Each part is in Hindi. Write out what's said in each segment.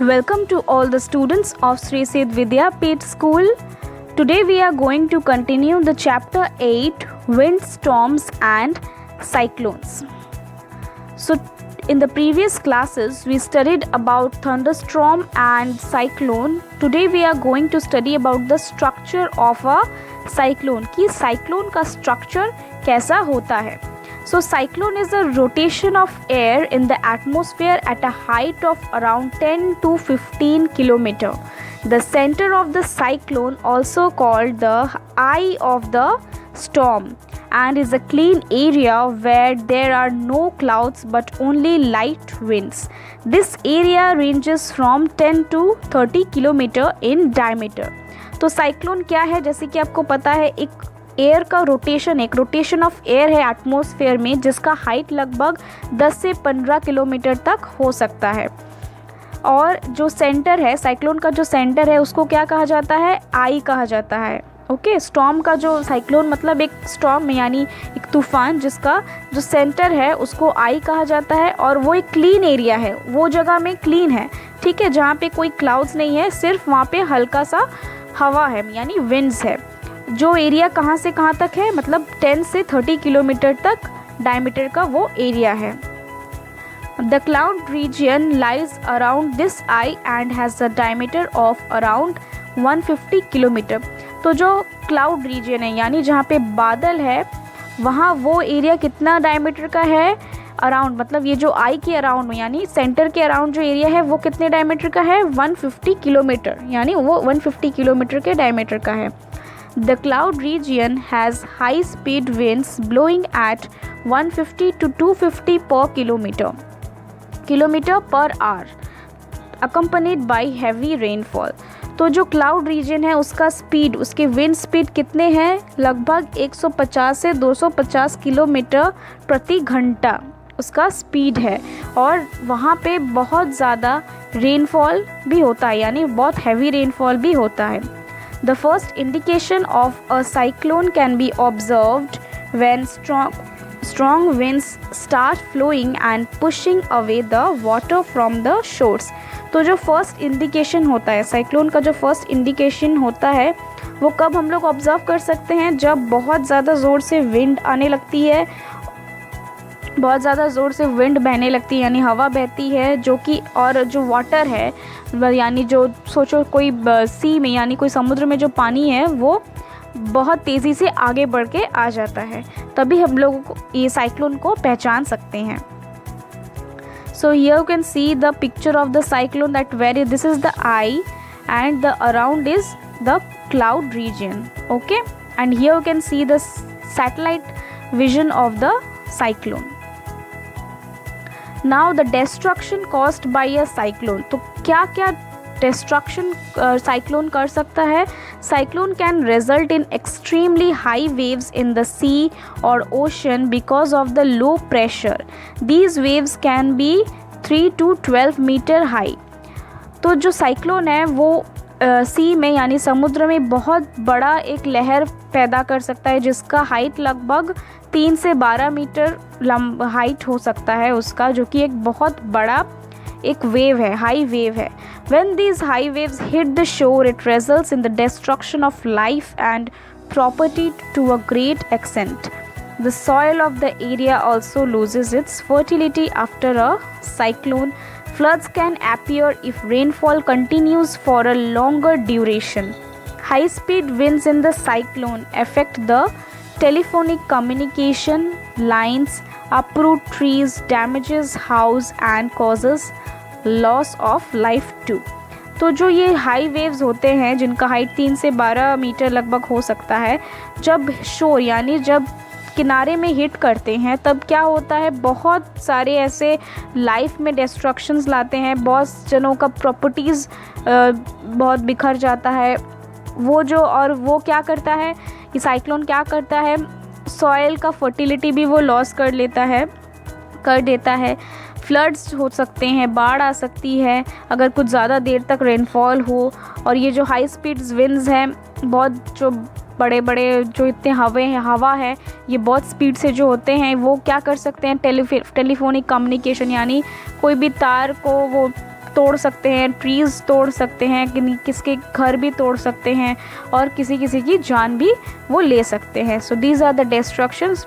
Welcome to all the students of Sri Sid Vidyapeeth School. Today we are going to continue the chapter 8, windstorms and cyclones. So in the previous classes we studied about thunderstorm and cyclone. Today we are going to study about the structure of a cyclone कि cyclone का structure कैसा होता है. So cyclone is a rotation of air in the atmosphere at a height of around 10 to 15 km. The center of the cyclone, also called the eye of the storm, and is a clean area where there are no clouds but only light winds. This area ranges from 10 to 30 km in diameter. तो साइक्लोन क्या है, जैसे कि आपको पता है एक एयर का रोटेशन, एक रोटेशन ऑफ एयर है एटमॉस्फेयर में जिसका हाइट लगभग 10 से 15 किलोमीटर तक हो सकता है. और जो सेंटर है, साइक्लोन का जो सेंटर है उसको क्या कहा जाता है, आई कहा जाता है. ओके, स्टॉर्म का जो साइक्लोन मतलब एक स्टॉर्म यानी एक तूफान जिसका जो सेंटर है उसको आई कहा जाता है. और वो एक क्लीन एरिया है, वो जगह में क्लीन है, ठीक है, जहाँ पे कोई क्लाउड्स नहीं है, सिर्फ वहाँ पे हल्का सा हवा है यानी विंड्स है. जो एरिया कहाँ से कहाँ तक है, मतलब 10 से 30 किलोमीटर तक डायमीटर का वो एरिया है. The cloud reason lies around this I and has a diameter of around 150 kilometre. तो जो क्लाउड रीजन है यानी जहाँ पे बादल है वहाँ वो एरिया कितना डायमीटर का है, अराउंड, मतलब ये जो आई के अराउंड में यानी सेंटर के अराउंड जो एरिया है वो कितने डायमीटर का है, 150 किलोमीटर, यानी वो 150 किलोमीटर के डायमीटर का है. The cloud region has high speed winds blowing at 150 to 250 per kilometer per hour, accompanied by heavy rainfall. तो जो क्लाउड रीजन है उसका स्पीड, उसके विंड स्पीड कितने हैं, लगभग 150 से 250 किलोमीटर प्रति घंटा उसका स्पीड है. और वहाँ पे बहुत ज़्यादा रेनफॉल भी होता है, यानी बहुत हैवी रेनफॉल भी होता है. The first indication of a cyclone can be observed when strong winds start flowing and pushing away the water from the shores. तो जो फर्स्ट इंडिकेशन होता है, साइक्लोन का जो फर्स्ट इंडिकेशन होता है वो कब हम लोग ऑब्जर्व कर सकते हैं, जब बहुत ज़्यादा ज़ोर से विंड आने लगती है, बहुत ज़्यादा ज़ोर से विंड बहने लगती है यानी हवा बहती है, जो कि और जो वाटर है यानी जो सोचो कोई सी में यानी कोई समुद्र में जो पानी है वो बहुत तेज़ी से आगे बढ़ के आ जाता है, तभी हम लोगों को ये साइक्लोन को पहचान सकते हैं. So here you can see the picture of the cyclone that very this is the eye and the around is the cloud region. Okay, and here you can see the satellite vision of the cyclone. Now the destruction caused by a cyclone. तो क्या क्या destruction cyclone कर सकता है. Cyclone can result in extremely high waves in the sea or ocean because of the low pressure. These waves can be 3 to 12 meter high. तो जो साइक्लोन है वो सी में यानी समुद्र में बहुत बड़ा एक लहर पैदा कर सकता है जिसका हाइट लगभग 3 से 12 मीटर हाइट हो सकता है उसका, जो कि एक बहुत बड़ा एक वेव है, हाई वेव है. When these high waves hit the shore, it results in the destruction of life and property to a great extent. The soil of the area also loses its fertility after a cyclone. Floods can appear if rainfall continues for a longer duration. High-speed winds in the cyclone affect the telephonic communication lines, uproot trees, damages house and causes loss of life too. तो जो ये हाई वेव्स होते हैं जिनका हाइट 3 से 12 मीटर लगभग हो सकता है, जब शोर यानी जब किनारे में हिट करते हैं तब क्या होता है, बहुत सारे ऐसे लाइफ में डिस्ट्रक्शंस लाते हैं, बहुत जनों का प्रॉपर्टीज़ बहुत बिखर जाता है वो जो. और वो क्या करता है, ये साइक्लोन क्या करता है, सॉइल का फर्टिलिटी भी वो लॉस कर देता है. फ्लड्स हो सकते हैं, बाढ़ आ सकती है अगर कुछ ज़्यादा देर तक रेनफॉल हो. और ये जो हाई स्पीड्स विंड्स हैं, बहुत जो बड़े बड़े जो इतने हवा है ये बहुत स्पीड से जो होते हैं वो क्या कर सकते हैं, टेलीफोनिक कम्युनिकेशन यानी कोई भी तार को वो तोड़ सकते हैं, ट्रीज़ तोड़ सकते हैं, किसके घर भी तोड़ सकते हैं और किसी किसी की जान भी वो ले सकते हैं. So these are the destructions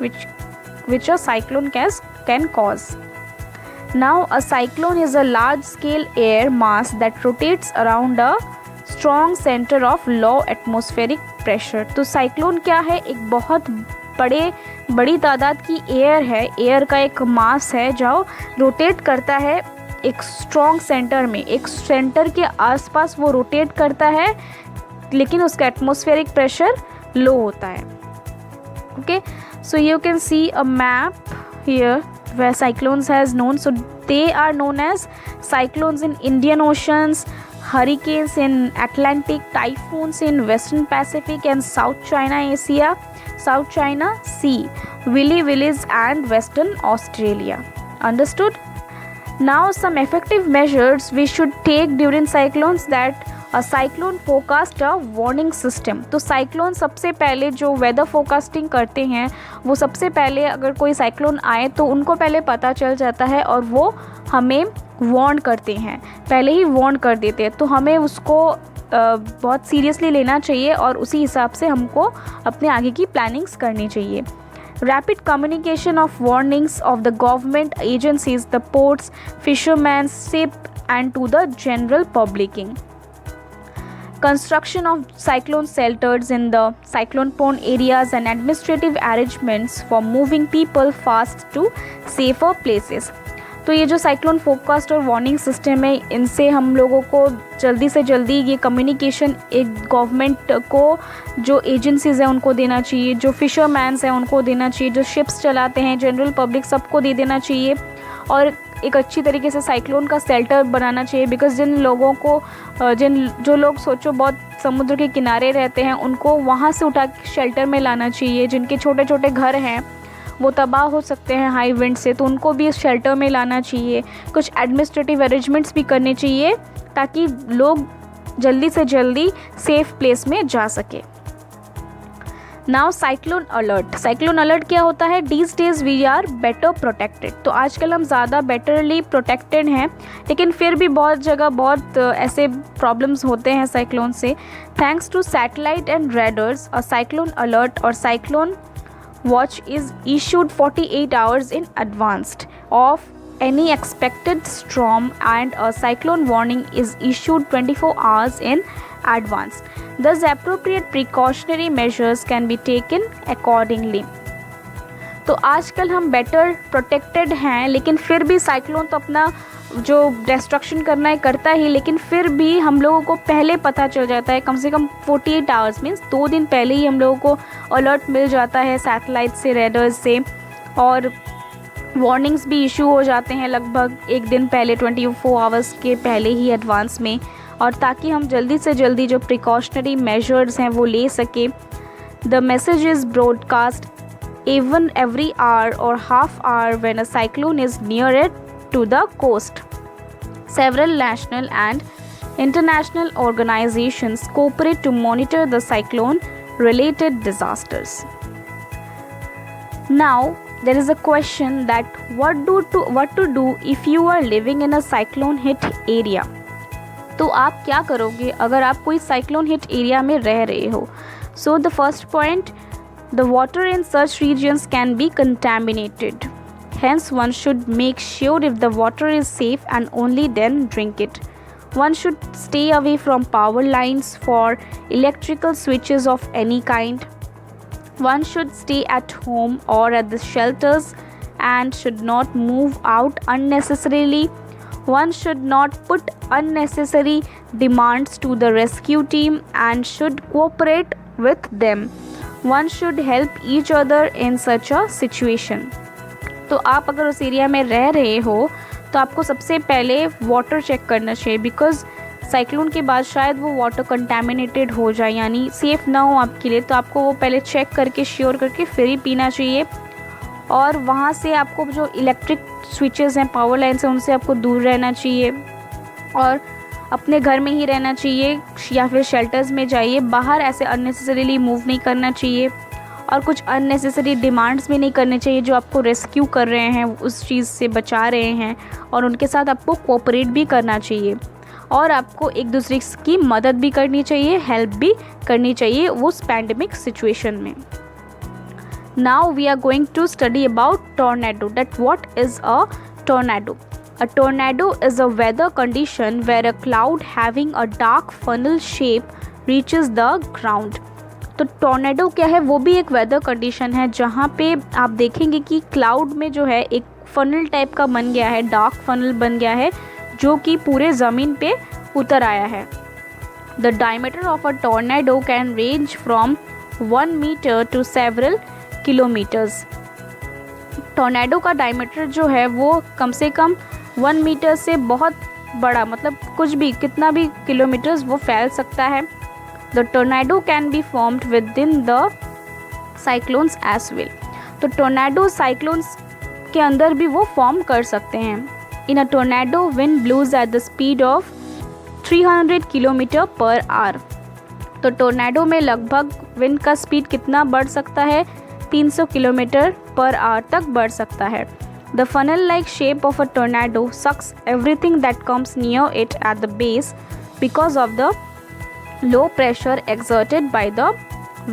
which a cyclone can cause. Now, a cyclone is a large-scale air mass that rotates around a strong center of low atmospheric pressure. तो साइक्लोन क्या है? एक बहुत बड़ी तादाद की एयर है, एयर का एक मास है जो रोटेट करता है एक स्ट्रॉन्ग सेंटर में, एक सेंटर के आसपास वो रोटेट करता है, लेकिन उसका एटमॉस्फेरिक प्रेशर लो होता है. Okay, so you can see a map here where cyclones has known. So they are known as cyclones in Indian Oceans, hurricanes in Atlantic, typhoons in Western Pacific and South China Sea, Willies and Western Australia. Understood? Now some effective measures we should take during cyclones. That a cyclone forecast a warning system. तो साइक्लोन सबसे पहले जो वेदर फोरकास्टिंग करते हैं वो सबसे पहले अगर कोई साइक्लोन आए तो उनको पहले पता चल जाता है और वो हमें वार्न करते हैं, पहले ही वार्न कर देते हैं. तो हमें उसको बहुत सीरियसली लेना चाहिए और उसी हिसाब से हमको अपने आगे की प्लानिंग्स करनी चाहिए. Rapid communication of warnings of the government agencies, the ports, fishermen, ship and to the general public. Construction of cyclone shelters in the cyclone prone areas and administrative arrangements for moving people fast to safer places. तो ये जो साइक्लोन फोरकास्ट और वार्निंग सिस्टम है, इनसे हम लोगों को जल्दी से जल्दी ये कम्युनिकेशन एक गवर्नमेंट को, जो एजेंसीज़ हैं उनको देना चाहिए, जो फिशरमैन्स हैं उनको देना चाहिए, जो शिप्स चलाते हैं, जनरल पब्लिक सबको दे देना चाहिए और एक अच्छी तरीके से साइक्लोन का शेल्टर बनाना चाहिए. बिकॉज जिन लोगों को जो लोग सोचो बहुत समुद्र के किनारे रहते हैं, उनको वहाँ से उठा के शेल्टर में लाना चाहिए. जिनके छोटे छोटे घर हैं वो तबाह हो सकते हैं हाई विंड से, तो उनको भी इस शेल्टर में लाना चाहिए. कुछ एडमिनिस्ट्रेटिव अरेंजमेंट्स भी करने चाहिए ताकि लोग जल्दी से जल्दी सेफ प्लेस में जा सके. Now cyclone alert. Cyclone alert क्या होता है? These days we are better protected. तो आजकल हम ज़्यादा बेटरली प्रोटेक्टेड हैं, लेकिन फिर भी बहुत जगह बहुत ऐसे प्रॉब्लम्स होते हैं साइक्लोन से. Thanks to satellite and radars, a cyclone alert और cyclone watch is issued 48 hours in advance of any expected storm and a cyclone warning is issued 24 hours in advance. Thus appropriate precautionary measures can be taken accordingly. तो आजकल हम बेटर प्रोटेक्टेड हैं, लेकिन फिर भी साइक्लोन तो अपना जो डिस्ट्रक्शन करना है करता ही, लेकिन फिर भी हम लोगों को पहले पता चल जाता है, कम से कम 48 आवर्स मीन्स 2 दिन पहले ही हम लोगों को अलर्ट मिल जाता है सैटेलाइट से, रेडर्स से, और वार्निंग्स भी इशू हो जाते हैं लगभग एक दिन पहले, 24 आवर्स के पहले ही एडवांस में, और ताकि हम जल्दी से जल्दी जो प्रिकॉशनरी मेजर्स हैं वो ले सके. The message is broadcast even every hour or half hour when a cyclone is near it to the coast. Several national and international organizations cooperate to monitor the cyclone related disasters. Now there is a question that what to do if you are living in a cyclone hit area. तो आप क्या करोगे अगर आप कोई साइक्लोन हिट एरिया में रह रहे हो? So the first point, the water in such regions can be contaminated. Hence, one should make sure if the water is safe and only then drink it. One should stay away from power lines for electrical switches of any kind. One should stay at home or at the shelters and should not move out unnecessarily. One should not put unnecessary demands to the rescue team and should cooperate with them. One should help each other in such a situation. तो आप अगर उस एरिया में रह रहे हो तो आपको सबसे पहले वाटर चेक करना चाहिए, बिकॉज़ साइक्लोन के बाद शायद वो वाटर कंटेमिनेटेड हो जाए, यानी सेफ़ ना हो आपके लिए. तो आपको वो पहले चेक करके श्योर करके फिर ही पीना चाहिए. और वहाँ से आपको जो इलेक्ट्रिक स्विचेस हैं, पावर लाइन्स हैं, उनसे आपको दूर रहना चाहिए और अपने घर में ही रहना चाहिए या फिर शेल्टर्स में जाइए. बाहर ऐसे अननेसेसरीली मूव नहीं करना चाहिए. और कुछ अननेसेसरी डिमांड्स भी नहीं करने चाहिए जो आपको रेस्क्यू कर रहे हैं, उस चीज़ से बचा रहे हैं, और उनके साथ आपको कोऑपरेट भी करना चाहिए और आपको एक दूसरे की मदद भी करनी चाहिए, हेल्प भी करनी चाहिए उस पैंडेमिक सिचुएशन में। Now we are going to study about tornado, that what is a tornado. A tornado is a weather condition where a cloud having a dark funnel shape reaches the ground. तो टॉर्नेडो क्या है, वो भी एक वेदर कंडीशन है जहाँ पे आप देखेंगे कि क्लाउड में जो है एक फनल टाइप का बन गया है, डार्क फनल बन गया है जो कि पूरे ज़मीन पे उतर आया है। The diameter of a tornado can range from 1 metre to several kilometres. Tornado का डायमीटर जो है वो कम से कम 1 मीटर से बहुत बड़ा, मतलब कुछ भी कितना भी किलोमीटर्स वो फैल सकता है। The tornado can be formed within the cyclones as well. तो टोर्नेडो साइक्लोन्स के अंदर भी वो फॉर्म कर सकते हैं। In a tornado wind blows at the speed of 300 kilometre per hour. तो टोर्नेडो में लगभग विंड का स्पीड कितना बढ़ सकता है, 300 किलोमीटर पर आवर तक बढ़ सकता है। The funnel-like shape of a tornado sucks everything that comes near it at the base because of the low pressure exerted by the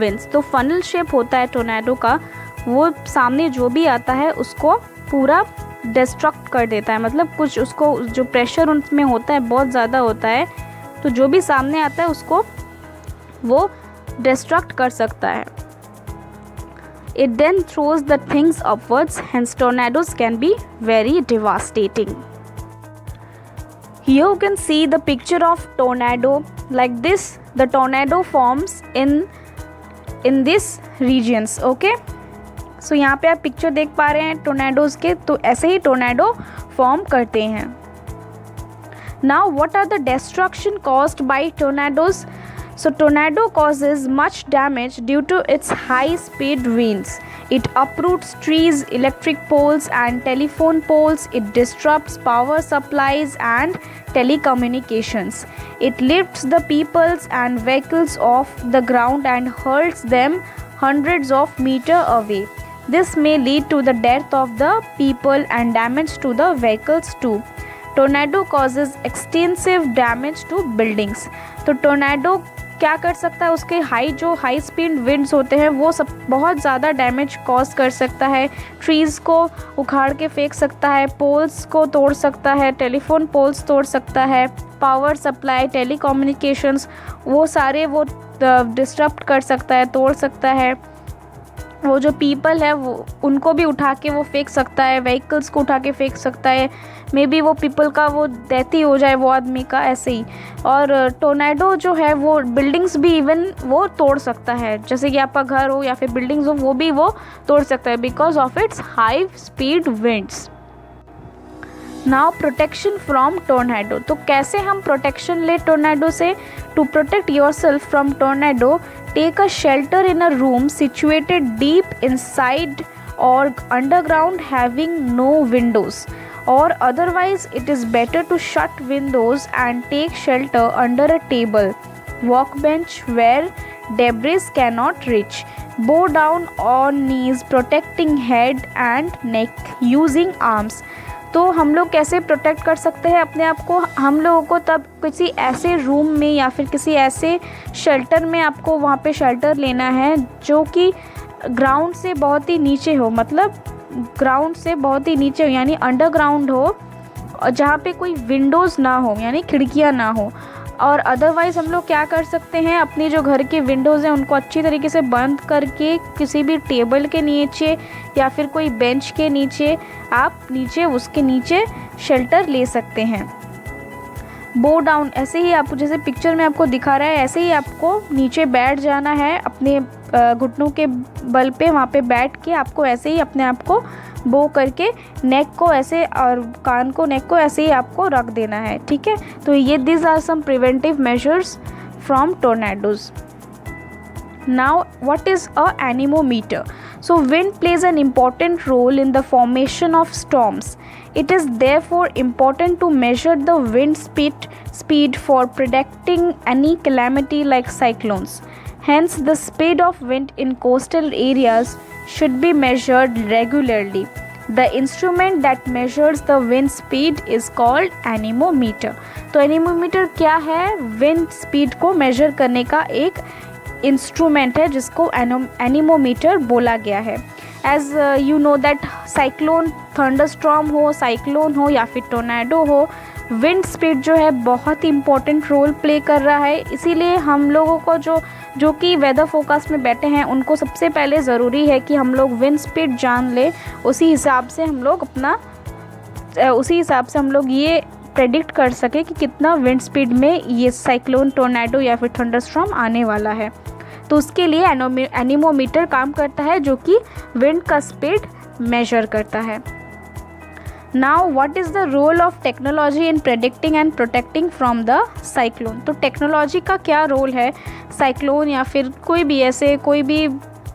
winds. तो funnel shape होता है टोर्नेडो का, वो सामने जो भी आता है उसको पूरा डिस्ट्रक्ट कर देता है, मतलब कुछ उसको जो प्रेशर उनमें होता है बहुत ज़्यादा होता है, तो जो भी सामने आता है उसको वो डिस्ट्रक्ट कर सकता है। It then throws the things upwards, hence tornadoes can be very devastating. Here you can see the picture of tornado like this. The tornado forms in this regions. Okay. So यहाँ पे आप पिक्चर देख पा रहे हैं टोर्नेडोज के, तो ऐसे ही टोर्नेडो फॉर्म करते हैं। Now what are the destruction caused by tornadoes? So tornado causes much damage due to its high speed winds. It uproots trees, electric poles and telephone poles. It disrupts power supplies and telecommunications. It lifts the peoples and vehicles off the ground and hurls them hundreds of meters away. This may lead to the death of the people and damage to the vehicles too. Tornado causes extensive damage to buildings. तो टोर्नेडो क्या कर सकता है, उसके हाई स्पीड विंड्स होते हैं वो सब बहुत ज़्यादा डैमेज कॉज कर सकता है। ट्रीज़ को उखाड़ के फेंक सकता है, पोल्स को तोड़ सकता है, टेलीफोन पोल्स तोड़ सकता है, पावर सप्लाई, टेलीकम्युनिकेशंस वो सारे वो डिस्टर्ब कर सकता है, तोड़ सकता है। वो जो पीपल है वो उनको भी उठा के वो फेंक सकता है, व्हीकल्स को उठा के फेंक सकता है, मे बी वो पीपल का वो डेथ ही हो जाए वो आदमी का, ऐसे ही। और टोर्नेडो जो है वो बिल्डिंग्स भी इवन वो तोड़ सकता है, जैसे कि आपका घर हो या फिर बिल्डिंग्स हो वो भी वो तोड़ सकता है because of its high speed winds. Now protection from tornado, तो कैसे हम प्रोटेक्शन ले टोर्नेडो से। To protect yourself from tornado, take a shelter in a room situated deep inside or underground having no windows, or otherwise it is better to shut windows and take shelter under a table, workbench where debris cannot reach. Bow down on knees, protecting head and neck using arms. तो हम लोग कैसे प्रोटेक्ट कर सकते हैं अपने आप को, हम लोगों को तब किसी ऐसे रूम में या फिर किसी ऐसे शेल्टर में आपको वहाँ पे शेल्टर लेना है जो कि ग्राउंड से बहुत ही नीचे हो, मतलब ग्राउंड से बहुत ही नीचे हो यानी अंडरग्राउंड हो, और जहाँ पे कोई विंडोज़ ना हो यानी खिड़कियाँ ना हो। और अदरवाइज़ हम लोग क्या कर सकते हैं, अपने जो घर के विंडोज़ हैं उनको अच्छी तरीके से बंद करके किसी भी टेबल के नीचे या फिर कोई बेंच के नीचे आप नीचे उसके नीचे शेल्टर ले सकते हैं। बो डाउन, ऐसे ही आपको जैसे पिक्चर में आपको दिखा रहा है ऐसे ही आपको नीचे बैठ जाना है, अपने घुटनों के बल पे वहाँ पे बैठ के आपको ऐसे ही अपने आप को बो करके नेक को ऐसे और कान को नेक को ऐसे ही आपको रख देना है, ठीक है। तो ये this are some preventive measures from tornadoes. Now, what is a anemometer? So, wind plays an important role in the formation of storms. It is therefore important to measure the wind speed for predicting any calamity like cyclones. Hence, the speed of wind in coastal areas should be measured regularly. The instrument that measures the wind speed is called anemometer. तो एनीमोमीटर क्या है? विंड स्पीड को मेजर करने का एक इंस्ट्रूमेंट है जिसको एनीमोमीटर बोला गया है. As you know that cyclone, thunderstorm हो, साइक्लोन हो या फिर टोर्नेडो हो, विंड स्पीड जो है बहुत ही इम्पोर्टेंट रोल प्ले कर रहा है. इसीलिए हम लोगों को जो कि वेदर फोरकास्ट में बैठे हैं उनको सबसे पहले ज़रूरी है कि हम लोग विंड स्पीड जान लें. उसी हिसाब से हम लोग ये प्रेडिक्ट कर सके कि कितना विंड स्पीड में ये साइक्लोन, टोर्नेडो या फिर थंडरस्टॉर्म आने वाला है. तो उसके लिए एनीमोमीटर काम करता है जो कि विंड का स्पीड मेजर करता है. Now what is the role of technology in predicting and protecting from the cyclone. तो टेक्नोलॉजी का क्या रोल है साइक्लोन या फिर कोई भी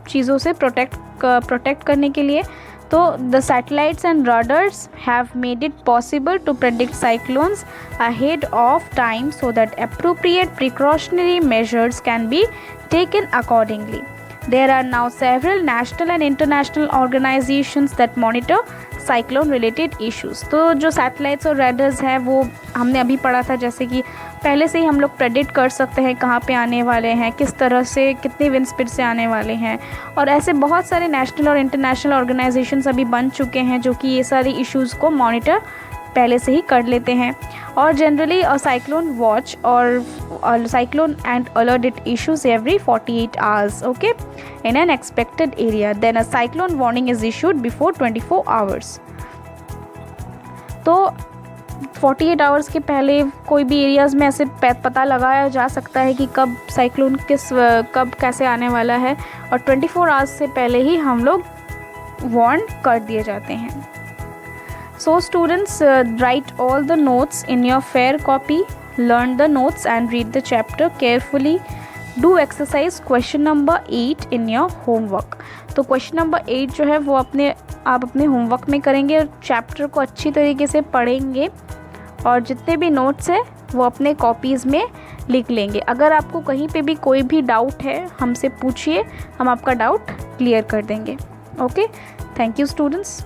चीज़ों से प्रोटेक्ट करने के लिए. तो the satellites and radars have made it possible to predict cyclones ahead of time so that appropriate precautionary measures can be taken accordingly. There are now several national and international organizations that monitor cyclone related issues. तो जो सैटेलाइट्स और रडार्स हैं वो हमने अभी पढ़ा था, जैसे कि पहले से ही हम लोग प्रेडिक्ट कर सकते हैं कहाँ पे आने वाले हैं, किस तरह से, कितनी विंड स्पीड से आने वाले हैं. और ऐसे बहुत सारे नेशनल और इंटरनेशनल ऑर्गेनाइजेशंस अभी बन चुके हैं जो कि ये सारी इश्यूज़ को मॉनिटर पहले से ही कर लेते हैं. और जनरली साइक्लोन वॉच और cyclone and alert it issues every 48 hours, okay, in an expected area. Then a cyclone warning is issued before 24 hours. तो 48 आवर्स के पहले कोई भी एरियाज़ में ऐसे पता लगाया जा सकता है कि कब साइक्लोन कब कैसे आने वाला है, और 24 आवर्स से पहले ही हम लोग वार्न कर दिए जाते हैं. So students, write all the notes in your fair copy, learn the notes and read the chapter carefully. Do exercise question number 8 in your homework. तो question number 8 जो है वो आप अपने होमवर्क में करेंगे और चैप्टर को अच्छी तरीके से पढ़ेंगे और जितने भी नोट्स हैं वो अपने कॉपीज़ में लिख लेंगे. अगर आपको कहीं पे भी कोई भी डाउट है हमसे पूछिए, हम आपका डाउट क्लियर कर देंगे. Okay, thank you students.